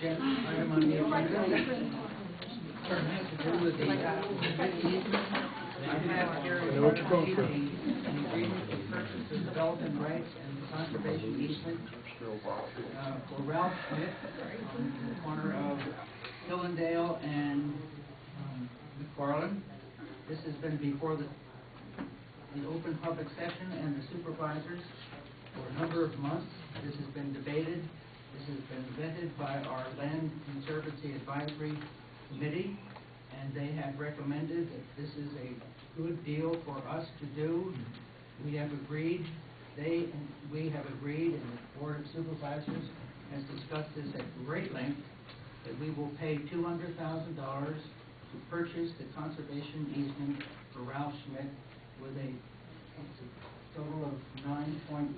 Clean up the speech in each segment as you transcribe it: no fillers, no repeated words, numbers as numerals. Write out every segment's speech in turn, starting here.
item on the agenda has to do with the Schmidt easement. I have here in front of me an agreement to purchase the development rights and the conservation easement for Ralph Schmidt on the corner of Hillendale and McFarland. This has been before the open public session and the supervisors for a number of months. This has been debated. This has been vetted by our Land Conservancy Advisory Committee, and they have recommended that this is a good deal for us to do. We have agreed, we have agreed, and the Board of Supervisors has discussed this at great length, that we will pay $200,000 to purchase the conservation easement for Ralph Schmidt with a total of 9.6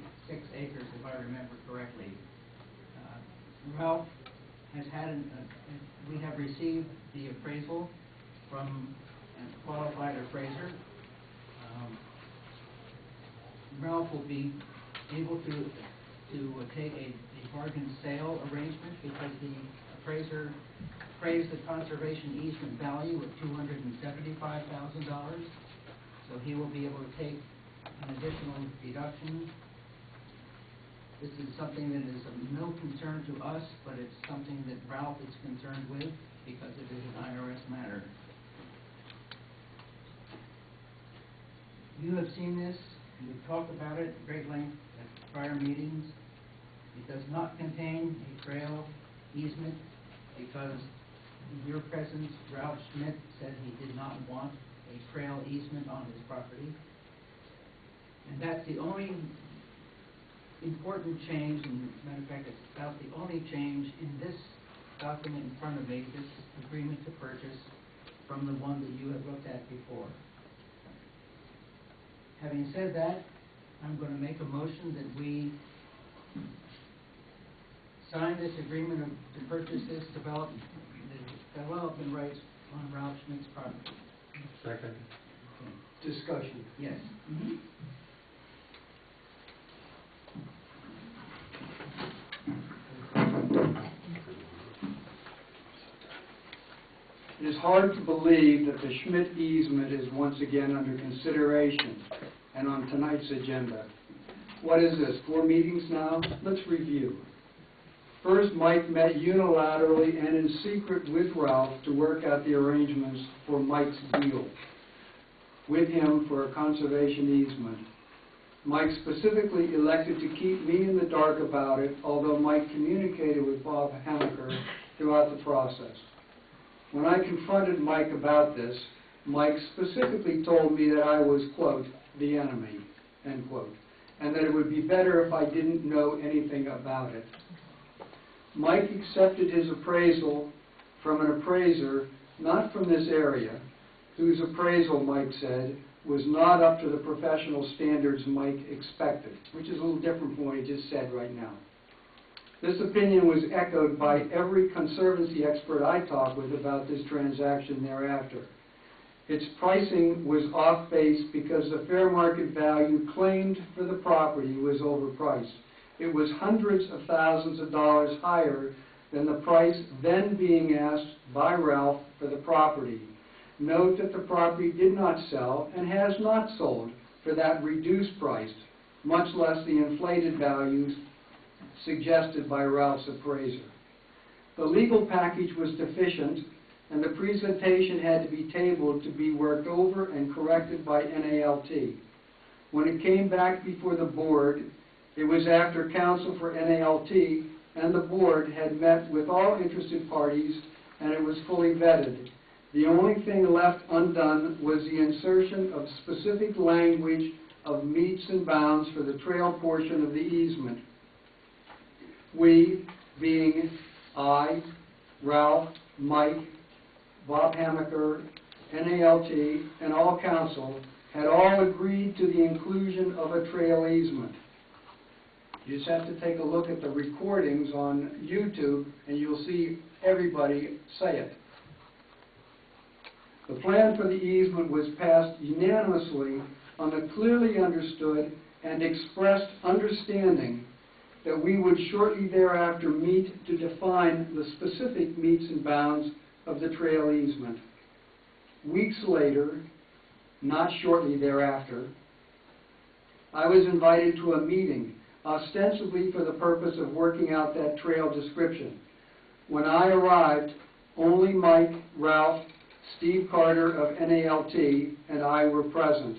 acres, if I remember correctly. Ralph has had, we have received the appraisal from a qualified appraiser. Ralph will be able to take a bargain sale arrangement because the appraiser appraised the conservation easement value at $275,000. So he will be able to take an additional deduction. This is something that is of no concern to us, but it's something that Ralph is concerned with because it is an IRS matter. You have seen this. We've talked about it at great length at prior meetings. It does not contain a trail easement because in your presence, Ralph Schmidt said he did not want a trail easement on his property. And that's the only important change, and as a matter of fact, it's about the only change in this document in front of me, this agreement to purchase, from the one that you have looked at before. Having said that, I'm going to make a motion that we sign this agreement to purchase this development rights on Ralph Schmidt's property. Second. Okay. Discussion. Yes. It is hard to believe that the Schmidt easement is once again under consideration and on tonight's agenda. What is this, 4 meetings now? Let's review. First, Mike met unilaterally and in secret with Ralph to work out the arrangements for Mike's deal with him for a conservation easement. Mike specifically elected to keep me in the dark about it, although Mike communicated with Bob Hammaker throughout the process. When I confronted Mike about this, Mike specifically told me that I was, quote, the enemy, end quote, and that it would be better if I didn't know anything about it. Mike accepted his appraisal from an appraiser not from this area, whose appraisal, Mike said, was not up to the professional standards Mike expected, which is a little different from what he just said right now. This opinion was echoed by every conservancy expert I talked with about this transaction thereafter. Its pricing was off base because the fair market value claimed for the property was overpriced. It was hundreds of thousands of dollars higher than the price then being asked by Ralph for the property. Note that the property did not sell and has not sold for that reduced price, much less the inflated values suggested by Ralph's appraiser. The legal package was deficient, and the presentation had to be tabled to be worked over and corrected by NALT. When it came back before the board, it was after counsel for NALT and the board had met with all interested parties, and it was fully vetted. The only thing left undone was the insertion of specific language of metes and bounds for the trail portion of the easement. We, being I, Ralph, Mike, Bob Hammaker, NALT, and all council, had all agreed to the inclusion of a trail easement. You just have to take a look at the recordings on YouTube, and you'll see everybody say it. The plan for the easement was passed unanimously on a clearly understood and expressed understanding that we would shortly thereafter meet to define the specific metes and bounds of the trail easement. Weeks later, not shortly thereafter, I was invited to a meeting, ostensibly for the purpose of working out that trail description. When I arrived, only Mike, Ralph, Steve Carter of NALT, and I were present.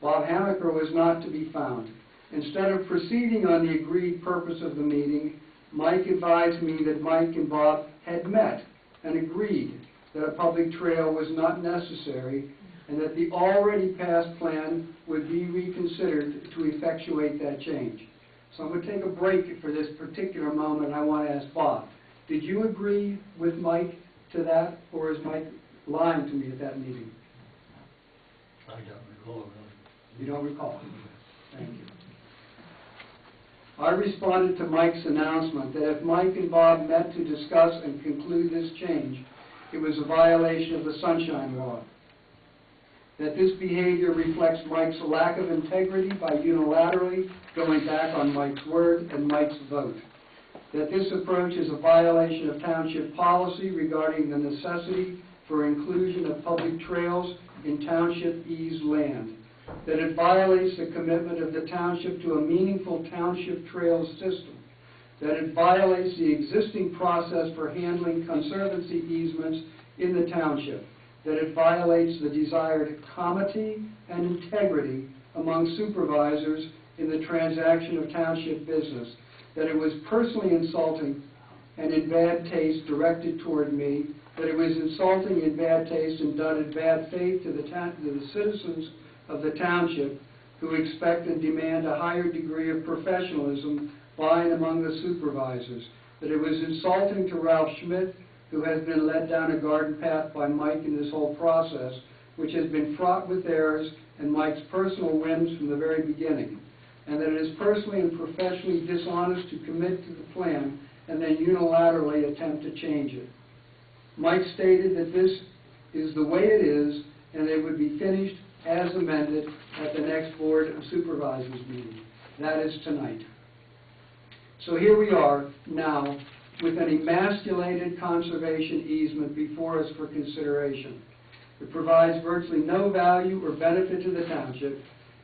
Bob Hamaker was not to be found. Instead of proceeding on the agreed purpose of the meeting, Mike advised me that Mike and Bob had met and agreed that a public trail was not necessary and that the already passed plan would be reconsidered to effectuate that change. So I'm going to take a break for this particular moment. I want to ask Bob, did you agree with Mike to that, or is Mike lying to me at that meeting? I don't recall. You don't recall? Thank you. I responded to Mike's announcement that if Mike and Bob met to discuss and conclude this change, it was a violation of the Sunshine Law. That this behavior reflects Mike's lack of integrity by unilaterally going back on Mike's word and Mike's vote. That this approach is a violation of township policy regarding the necessity for inclusion of public trails in township eased land. That it violates the commitment of the township to a meaningful township trails system. That it violates the existing process for handling conservancy easements in the township. That it violates the desired comity and integrity among supervisors in the transaction of township business. That it was personally insulting and in bad taste directed toward me. That it was insulting in bad taste and done in bad faith to the citizens of the township who expect and demand a higher degree of professionalism by and among the supervisors. That it was insulting to Ralph Schmidt, who has been led down a garden path by Mike in this whole process, which has been fraught with errors and Mike's personal whims from the very beginning. And that it is personally and professionally dishonest to commit to the plan and then unilaterally attempt to change it. Mike stated that this is the way it is and it would be finished as amended at the next Board of Supervisors meeting. That is tonight. So here we are now with an emasculated conservation easement before us for consideration. It provides virtually no value or benefit to the township.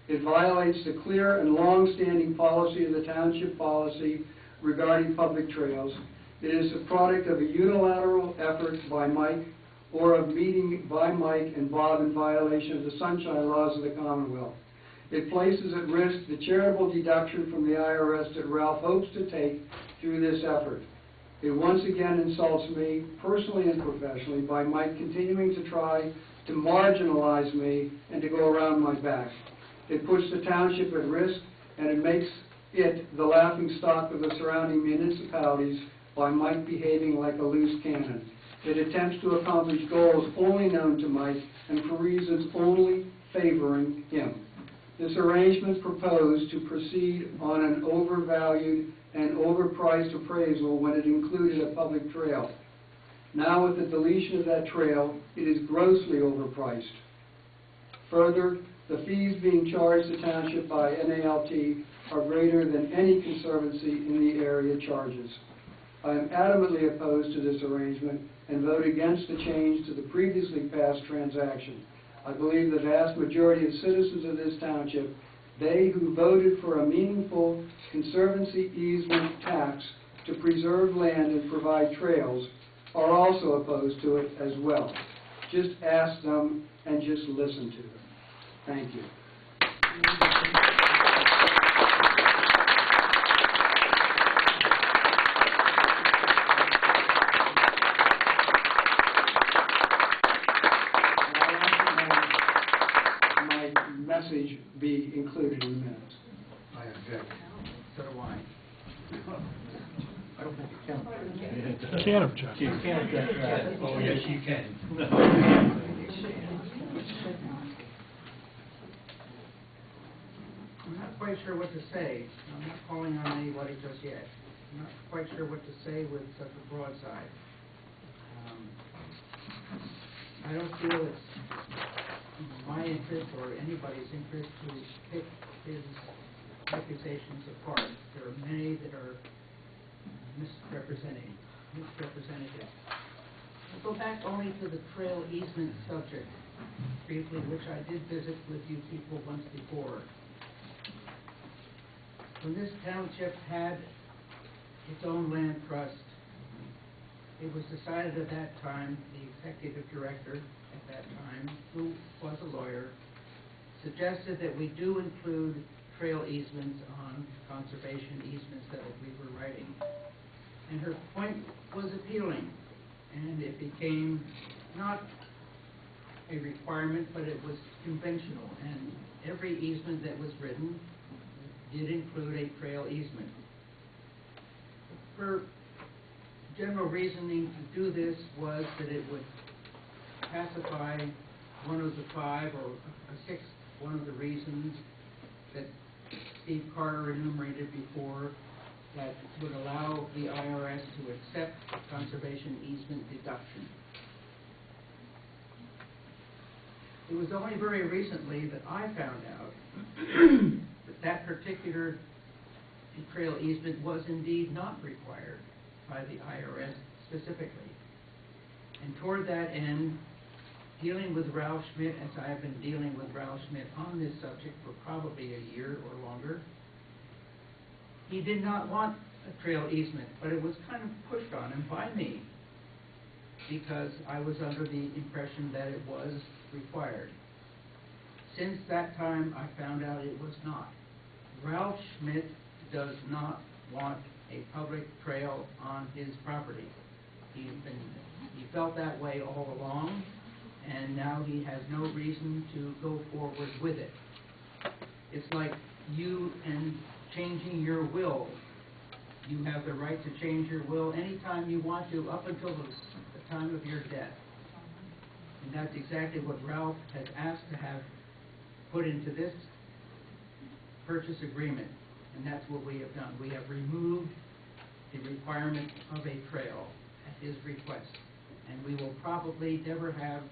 It violates the clear and long-standing policy of the township policy regarding public trails. It is a product of a unilateral effort by Mike or of meeting by Mike and Bob in violation of the Sunshine Laws of the Commonwealth. It places at risk the charitable deduction from the IRS that Ralph hopes to take through this effort. It once again insults me, personally and professionally, by Mike continuing to try to marginalize me and to go around my back. It puts the township at risk, and it makes it the laughingstock of the surrounding municipalities by Mike behaving like a loose cannon. It attempts to accomplish goals only known to Mike and for reasons only favoring him. This arrangement proposed to proceed on an overvalued and overpriced appraisal when it included a public trail. Now with the deletion of that trail, it is grossly overpriced. Further, the fees being charged the township by NALT are greater than any conservancy in the area charges. I am adamantly opposed to this arrangement and vote against the change to the previously passed transaction. I believe the vast majority of citizens of this township, they who voted for a meaningful conservancy easement tax to preserve land and provide trails, are also opposed to it as well. Just ask them and just listen to them. Thank you. Message be included in the minutes. I object. So do I. I don't think you can object. Can't object. You can't object that. Oh, yes, you can. I'm not quite sure what to say. I'm not calling on anybody just yet. I'm not quite sure what to say with such a broadside. I don't feel it's my interest or anybody's interest to pick his accusations apart. There are many that are misrepresented. I'll go back only to the trail easement subject briefly, which I did visit with you people once before. When this township had its own land trust, it was decided at that time, the executive director at that time, who was a lawyer, suggested that we do include trail easements on conservation easements that we were writing. And her point was appealing, and it became not a requirement, but it was conventional, and every easement that was written did include a trail easement. Her general reasoning to do this was that it would pacify one of the five or a sixth, one of the reasons that Steve Carter enumerated before, that would allow the IRS to accept conservation easement deduction. It was only very recently that I found out that that particular trail easement was indeed not required by the IRS specifically. And toward that end, dealing with Ralph Schmidt, as I have been dealing with Ralph Schmidt on this subject for probably a year or longer, he did not want a trail easement, but it was kind of pushed on him by me because I was under the impression that it was required. Since that time, I found out it was not. Ralph Schmidt does not want a public trail on his property. He felt that way all along, and now he has no reason to go forward with it. It's like you and changing your will. You have the right to change your will anytime you want to, up until the time of your death. And that's exactly what Ralph has asked to have put into this purchase agreement. And that's what we have done. We have removed the requirement of a trail at his request. And we will probably never have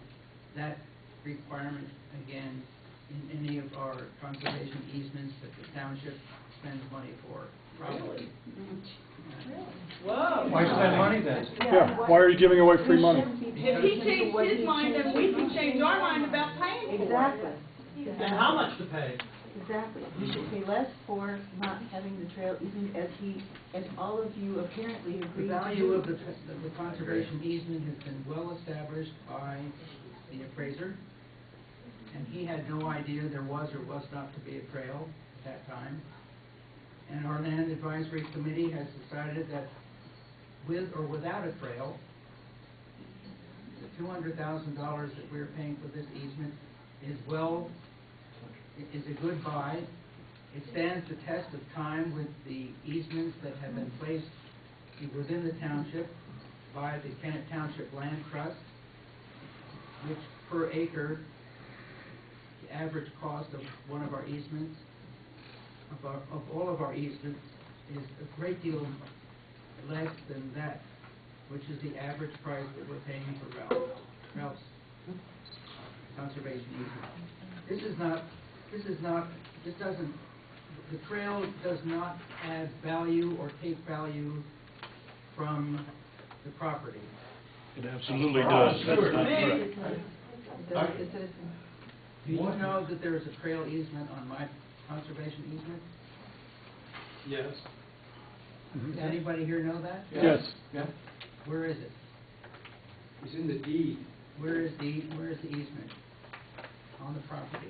that requirement again in any of our conservation easements that the township spends money for. Probably. Whoa. Why spend money then? Yeah, why are you giving away free money? If he changed his mind, then we can change our mind about paying for it. Exactly. And how much to pay? Exactly. You should pay less for not having the trail easement, as all of you apparently The agree to value do. of the conservation easement has been well established by the appraiser, and he had no idea there was or was not to be a trail at that time. And our land advisory committee has decided that with or without a trail, the $200,000 that we're paying for this easement is a good buy. It stands the test of time with the easements that have been placed within the township by the Kennett Township Land Trust, which per acre, the average cost of one of our easements, of all of our easements, is a great deal less than that, which is the average price that we're paying for Ralph's conservation easement. The trail does not add value or take value from the property. It absolutely does. That's not correct. Do you know that there is a trail easement on my conservation easement? Yes. Does anybody here know that? Yes. Yeah. Where is it? It's in the deed. Where is the easement on the property?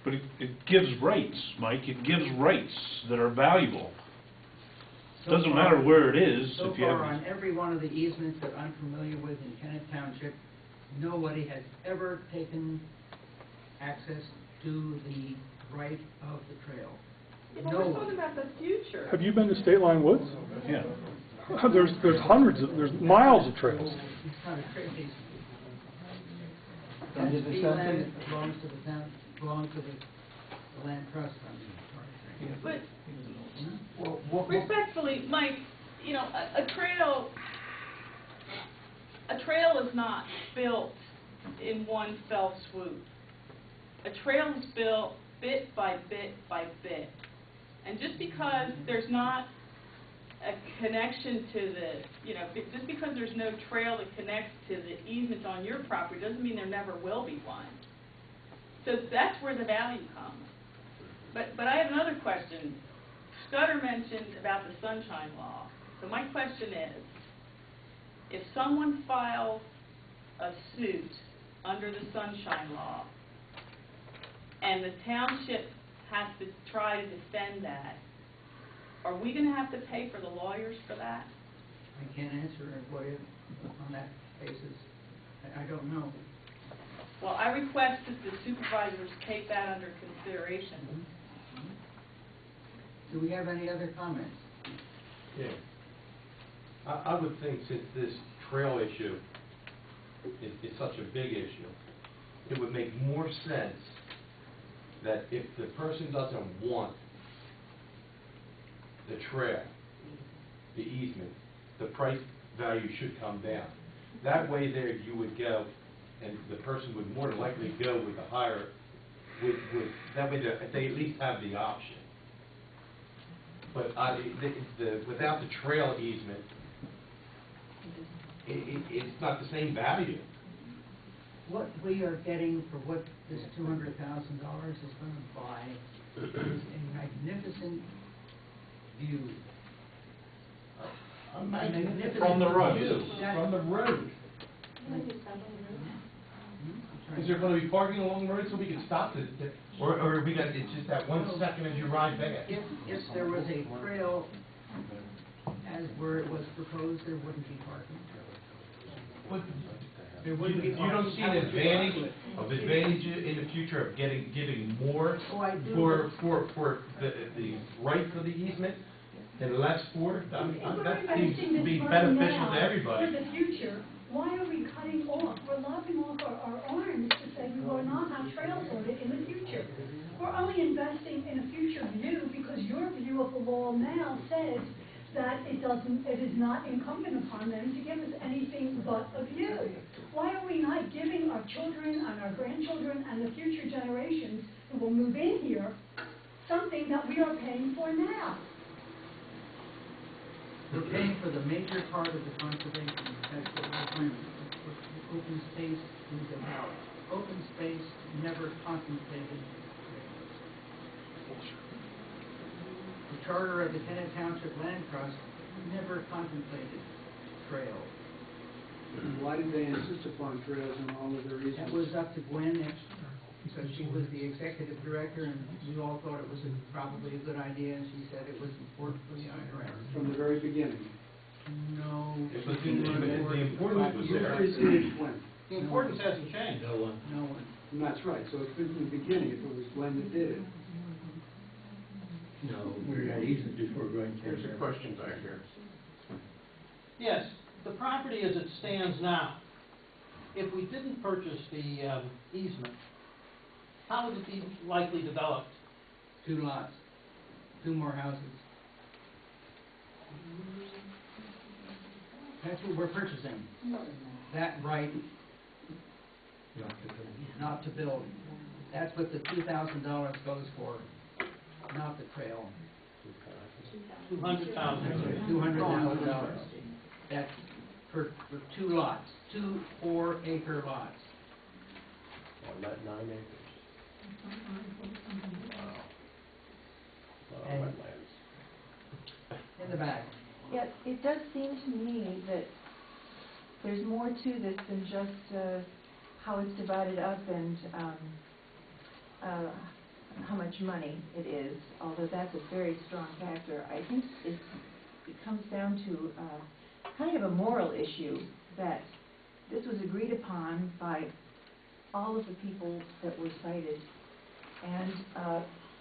But it gives rights, Mike. It gives rights that are valuable. So Doesn't far- matter where it is. So if you far, have. on every one of the easements that I'm familiar with in Kennett Township, nobody has ever taken access to the right of the trail. Yeah, but we're talking about the future. Have you been to State Line Woods? Yeah. There's there's miles of trails. It's not a trail easement. And That's is the it land something- that belongs to the town, belongs to the land trust fund. But Well, respectfully, Mike, you know, a trail is not built in one fell swoop. A trail is built bit by bit by bit. And just because there's not a connection to the, just because there's no trail that connects to the easement on your property doesn't mean there never will be one. So that's where the value comes. But I have another question. Scudder mentioned about the sunshine law. So my question is, if someone files a suit under the sunshine law and the township has to try to defend that, are we going to have to pay for the lawyers for that? I can't answer it for you on that basis. I don't know. Well, I request that the supervisors take that under consideration. Do we have any other comments? Yeah. I would think since this trail issue is such a big issue, it would make more sense that if the person doesn't want the trail, the easement, the price value should come down. That way there you would go, and the person would more than likely go with the higher, that way they at least have the option. But without the trail easement, it's not the same value. What we are getting for what this $200,000 is going to buy is a magnificent view. A magnificent From the road. view. From the road. Is there going to be parking along the road so we can stop it? Or we got, it's just that 1 second as you ride back? If there was a trail as where it was proposed, there wouldn't be parking. You don't see an advantage in the future of giving more Oh, I do. for the right for the easement and less for? That seems to be beneficial to everybody. For the future, why are we cutting off? We're lopping off our arms to say we will not have trails on it in the future. We're only investing in a future view because your view of the law now says that it is not incumbent upon them to give us anything but a view. Why are we not giving our children and our grandchildren and the future generations who will move in here something that we are paying for now? We're paying for the major part of the conservation. That's what we're planning. Open space is about. Open space never contemplated trails. The charter of the Kennett Township Land Trust never contemplated trails. Why did they insist upon trails in all of their That easements? was up to Gwen, because she was the executive director, and we all thought it was probably a good idea, and she said it was important for the IRS. From the very beginning. No. It was the importance was You there. preceded Gwen. The importance hasn't changed. No one. And that's right, so it's been from the beginning, if it was Gwen that did it. No, we had easement before Gwen came here. There's a question back here. Yes, the property as it stands now, if we didn't purchase the easement, how would it be likely developed? 2 lots, 2 more houses. That's what we're purchasing. That right not to build. That's what the $2,000 goes for, not the trail. $200,000. $200,000. That's for 2 lots, 2 4-acre lots. On that 9 acres. Wow. And- Wetlands. In the back. Yeah, it does seem to me that there's more to this than just how it's divided up and how much money it is, although that's a very strong factor. I think it comes down to kind of a moral issue that this was agreed upon by all of the people that were cited, and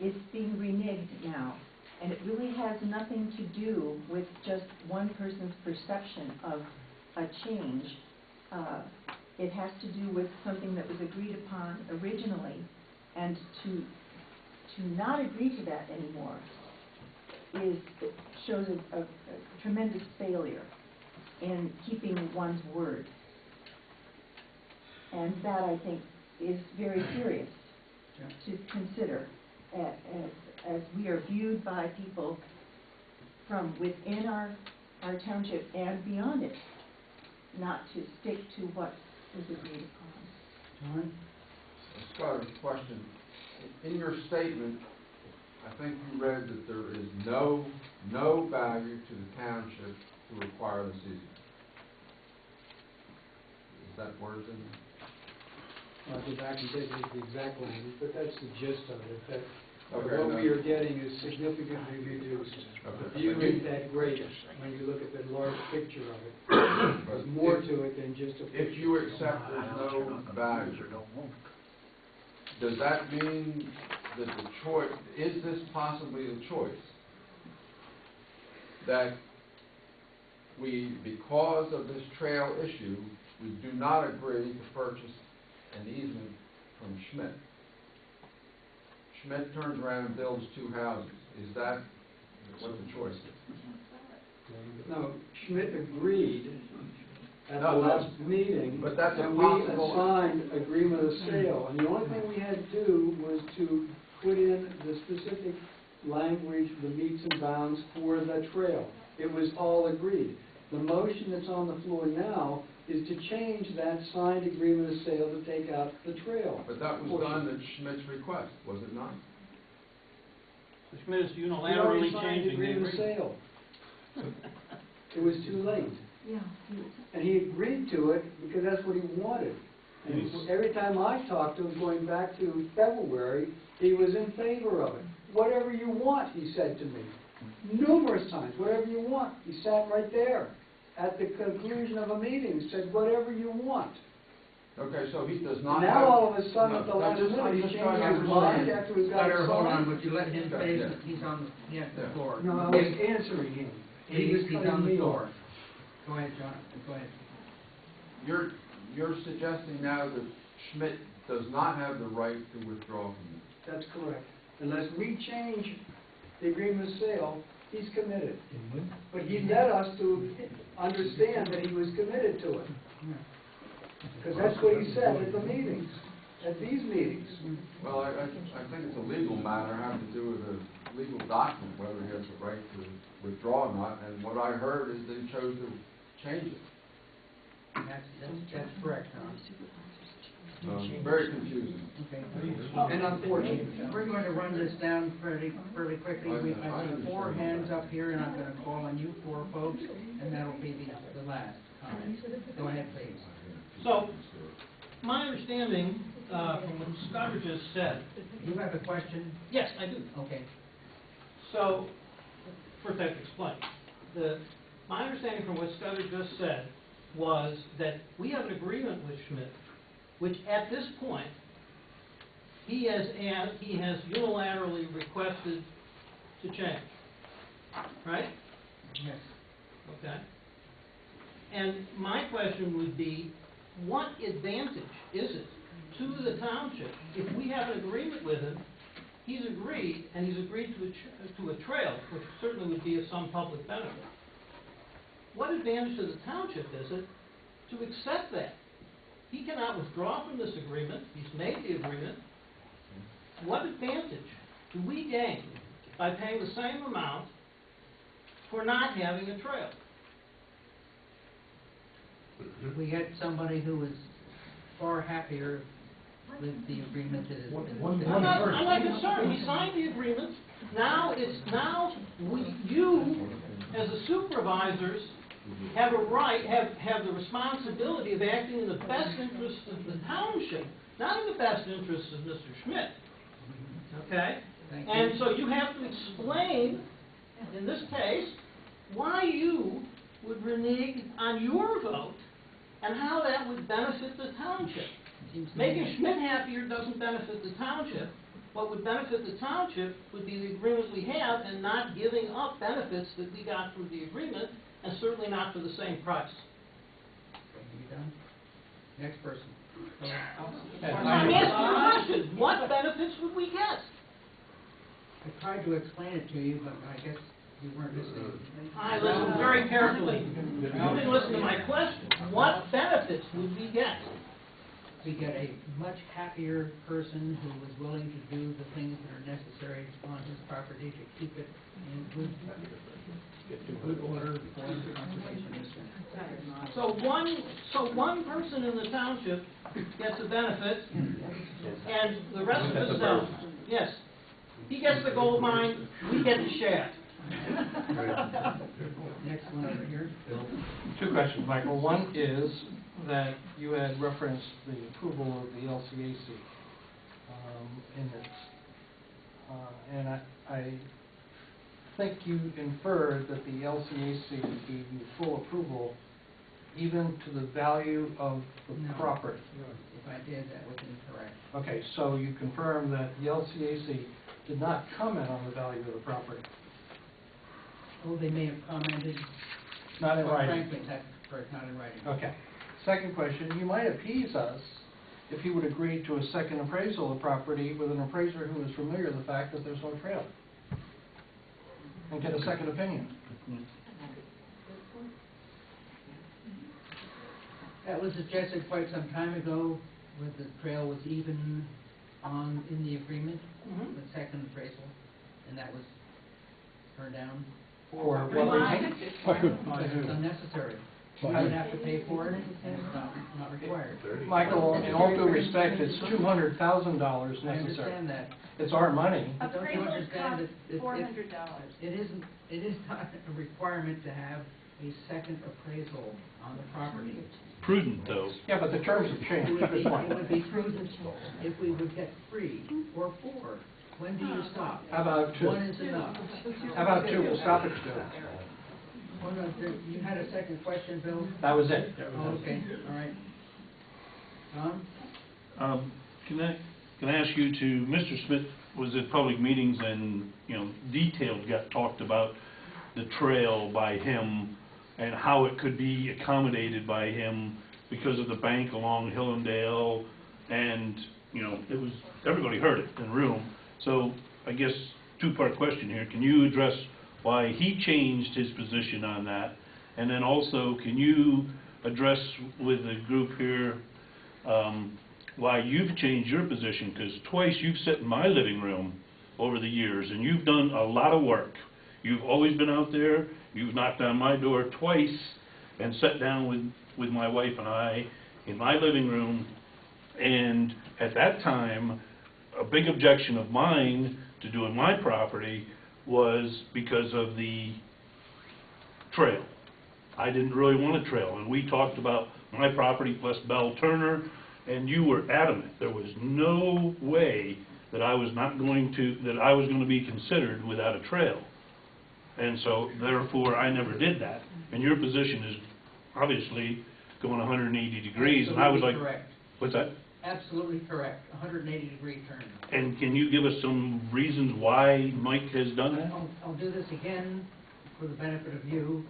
it's being reneged now. And it really has nothing to do with just one person's perception of a change. It has to do with something that was agreed upon originally, and to not agree to that anymore shows a tremendous failure in keeping one's word. And that, I think, is very serious to consider. as we are viewed by people from within our township and beyond it, not to stick to what was agreed upon. John? Scott, a question. In your statement, I think you read that there is no value to the township to acquire this easement. Is that words in there? I'll go back and take the exact language, but that's the gist of it, that Okay, what no. we are getting is significantly reduced. Okay. You read that great when you look at the large picture of it. There's more to it than just a picture. If you accept there's no value, does that mean that the choice, is this possibly the choice? That we, because of this trail issue, we do not agree to purchase an easement from Schmidt. Schmidt turns around and builds 2 houses. Is that what the choice is? No, Schmidt agreed at the No, no. last meeting, But that's a and we possible- assigned agreement of sale. And the only thing we had to do was to put in the specific language, the meets and bounds for the trail. It was all agreed. The motion that's on the floor now is to change that signed agreement of sale to take out the trail. But that was done at Schmidt's request, was it not? The Schmidt is We already unilaterally signed the changing the agreement of agreement. sale. It was too late. Yeah. And he agreed to it because that's what he wanted. And Yes. every time I talked to him, going back to February, he was in favor of it. Whatever you want, he said to me. Numerous times, whatever you want. He sat right there at the conclusion of a meeting, said, whatever you want. Okay, so he does And not now have... all of a sudden, at the No, last I'm minute, he's just trying changing to his mind understand. after he's got it Scudder, hold on, signed. would you let him say, Yeah. he's on, he has the floor. No, I was answering him. He was He's cutting on the me floor. off. Go ahead, John, go ahead. You're suggesting now that Schmidt does not have the right to withdraw from this. That's correct. Unless we change the agreement of sale, he's committed. But he led us to understand that he was committed to it. Because that's what he said at the meetings, at these meetings. Well, I think it's a legal matter, have to do with a legal document, whether he has the right to withdraw or not, and what I heard is that he chose to change it. That's correct, Tom. Very confusing. Okay. And unfortunately, we're going to run this down fairly quickly. I see 4 hands up here, and I'm going to call on you 4 folks, and that'll be the last comment. Go ahead, please. So, my understanding, from what Scudder just said, You have a question? yes, I do. Okay. So, first I have to explain. My understanding from what Scudder just said was that we have an agreement with Schmidt, which at this point, he has unilaterally requested to change. Right? Yes. Okay. And my question would be, what advantage is it to the township if we have an agreement with him, he's agreed to a trail, which certainly would be of some public benefit. What advantage to the township is it to accept that? He cannot withdraw from this agreement. He's made the agreement. What advantage do we gain by paying the same amount for not having a trail? We had somebody who was far happier with the agreement that is. I'm not concerned. We signed the agreement. Now you, as the supervisors, have a right, have the responsibility of acting in the best interest of the township, not in the best interest of Mr. Schmidt. Okay? Thank you. And so you have to explain, in this case, why you would renege on your vote and how that would benefit the township. Making Schmidt happier doesn't benefit the township. What would benefit the township would be the agreement we have and not giving up benefits that we got through the agreement, and certainly not for the same price. You done? Next person. I'm asking a question. What benefits would we get? I tried to explain it to you, but I guess you weren't listening. I listened very carefully. You didn't listen to my question. What benefits would we get? we get a much happier person who is willing to do the things that are necessary on his property to keep it in good order for the conservation district. So one person in the township gets a benefit, and the rest of us don't. Yes. He gets the gold mine, we get the shaft. Next one over here, Bill. Two questions, Michael. One is that you had referenced the approval of the LCAC in it. And I think you inferred that the LCAC gave you full approval even to the value of the No. property. If I did, that was incorrect. Okay, so you confirm that the LCAC did not comment on the value of the property? Oh, they may have commented. Not in but writing? Frankly, that's correct, not in writing. Okay. Second question, you might appease us if you would agree to a second appraisal of the property with an appraiser who is familiar with the fact that there's no trail, and get a second opinion. That was suggested quite some time ago, when the trail was even in the agreement, the second appraisal, and that was turned down. Or what Because reason? it's unnecessary. You would have to pay for it, and it's not required. Michael, in all due respect, it's $200,000 I necessary. understand that. It's our money. But don't you understand that it $400. it is not a requirement to have a second appraisal on the property. Prudent, though. Yeah, but the terms have It changed. would be, Good point. it would be prudent if we would get 3 or 4. When do you stop? How about 2? 1 is enough. How about 2? We'll stop at 2. Oh, no, you had a second question, Bill? That was it. Oh, okay, all right. Tom? Can I ask you to, Mr. Schmidt was at public meetings and, detailed got talked about the trail by him and how it could be accommodated by him because of the bank along Hillendale, and, it was, everybody heard it in the room. So, I guess, two-part question here. Can you address why he changed his position on that? And then also, can you address with the group here why you've changed your position? Because twice you've sat in my living room over the years, and you've done a lot of work. You've always been out there. You've knocked on my door twice and sat down with my wife and I in my living room. And at that time, a big objection of mine to doing my property was because of the trail. I didn't really want a trail, and we talked about my property plus Bell Turner, and you were adamant. There was no way that I was going to be considered without a trail. And so, therefore, I never did that. And your position is obviously going 180 degrees, and I was like, Absolutely correct. what's that? Absolutely correct, 180-degree turn. And can you give us some reasons why Mike has done that? I'll do this again for the benefit of you.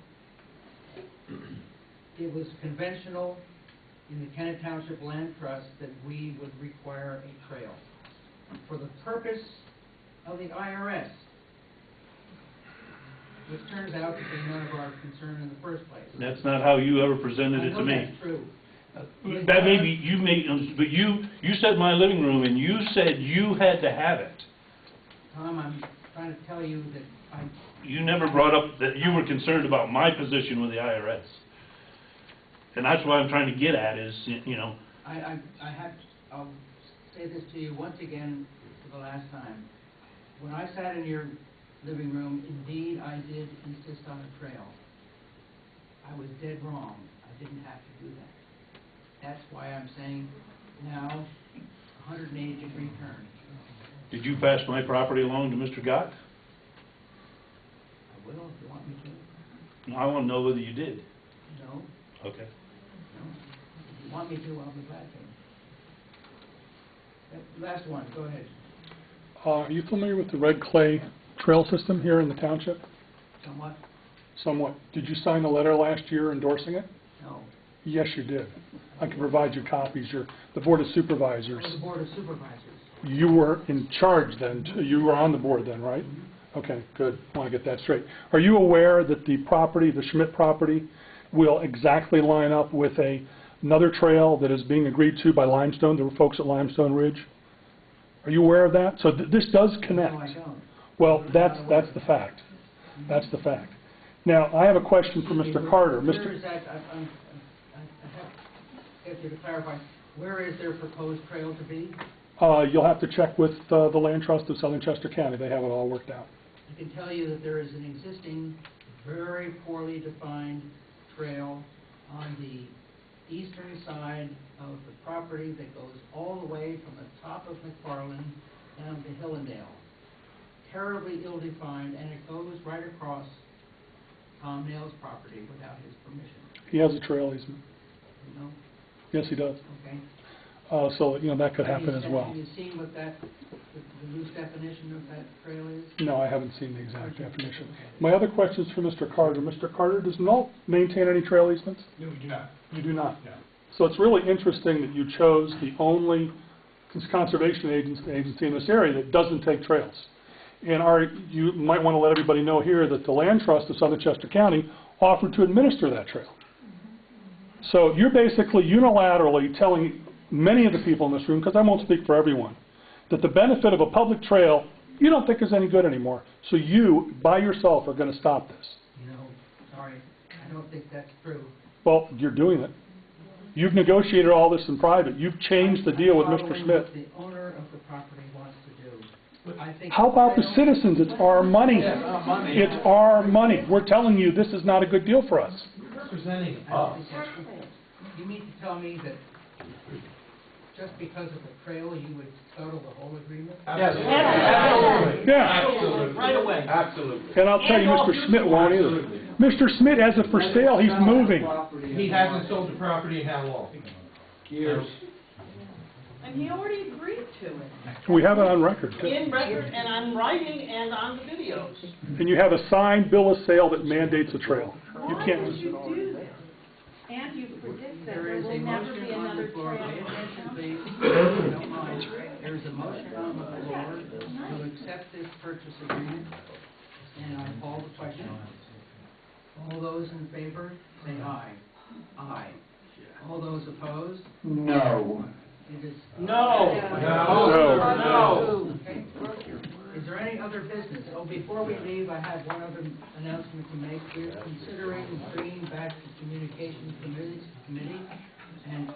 It was conventional in the Kennet Township Land Trust that we would require a trail for the purpose of the IRS, which turns out to be none of our concern in the first place. That's not how you ever presented it to I know me. that's true. That may be, but you said my living room, and you said you had to have it. Tom, I'm trying to tell you that You never brought up that you were concerned about my position with the IRS. And that's what I'm trying to get at is, I'll say this to you once again for the last time. When I sat in your living room, indeed, I did insist on a trail. I was dead wrong. I didn't have to do that. That's why I'm saying now, 180-degree turn. did you pass my property along to Mr. Gott? I will if you want me to. No, I want to know whether you did. No, Okay. no. If you want me to, I'll be glad to. Last one, go ahead. Are you familiar with the red clay trail system here in the township? Somewhat? Somewhat. Did you sign a letter last year endorsing it? No. Yes, you did. I can provide you copies. The Board of Supervisors. Or the Board of Supervisors. You were in charge then. You were on the board then, right? Okay, good. I want to get that straight. Are you aware that the property, the Schmidt property, will exactly line up with a another trail that is being agreed to by Limestone, the folks at Limestone Ridge? Are you aware of that? So this does connect. No, I don't. Well, that's the fact. That's the fact. Now, I have a question for Mr. Carter. Where Mr. is that, I have to get you to clarify, where is their proposed trail to be? You'll have to check with the Land Trust of Southern Chester County. They have it all worked out. I can tell you that there is an existing, very poorly defined trail on the eastern side of the property that goes all the way from the top of McFarland down to Hillendale. Terribly ill-defined, and it goes right across Tom Nail's property without his permission. He has a trail easement. You know? Yes, he does. Okay? So, that could happen as well. Have you seen what the loose definition of that trail is? No, I haven't seen the exact definition. My other question is for Mr. Carter. Mr. Carter, does Nault maintain any trail easements? No, we do not. You do not? No. So it's really interesting that you chose the only conservation agency in this area that doesn't take trails. And you might want to let everybody know here that the Land Trust of Southern Chester County offered to administer that trail. So you're basically unilaterally telling many of the people in this room, because I won't speak for everyone, that the benefit of a public trail you don't think is any good anymore. So you, by yourself, are going to stop this. You know, sorry, I don't think that's true. Well, you're doing it. You've negotiated all this in private. You've changed the deal with Mr. Following Schmidt. what the owner of the property wants to do. I think How about the citizens? It's our money. Yeah, it's our money. It's our money. We're telling you this is not a good deal for us. Representing us. You mean to tell me that just because of the trail, you would settle the whole agreement? Absolutely. Yeah. Absolutely. Right away. Absolutely. And I'll tell you, Mr. Schmidt won't either. Mr. Schmidt has it for sale. He's moving. He hasn't sold the property in how long? Years. And he already agreed to it, We have it on record, too. In record, and on writing, and on the videos. And you have a signed bill of sale that mandates a trail. You why can't. would you do this? And you predict that There there is a will never motion be on another the floor. trail Pay in attention, town? please. If you don't mind. There is a motion on the floor to accept this purchase agreement, and I call the question. All those in favor, say aye. Aye. All those opposed? No. It is. No. No. Okay. Is there any other business? Oh, before we leave, I have one other announcement to make. We're considering bringing back the Communications Committee, and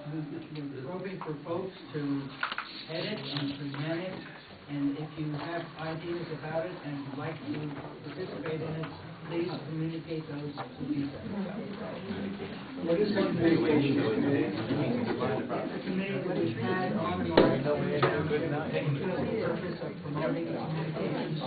we're hoping for folks to edit and present it. And if you have ideas about it and would like to participate in it, please communicate those to Lisa. What is the communication committee? It's a committee that we've had on and on for the purpose of promoting communications.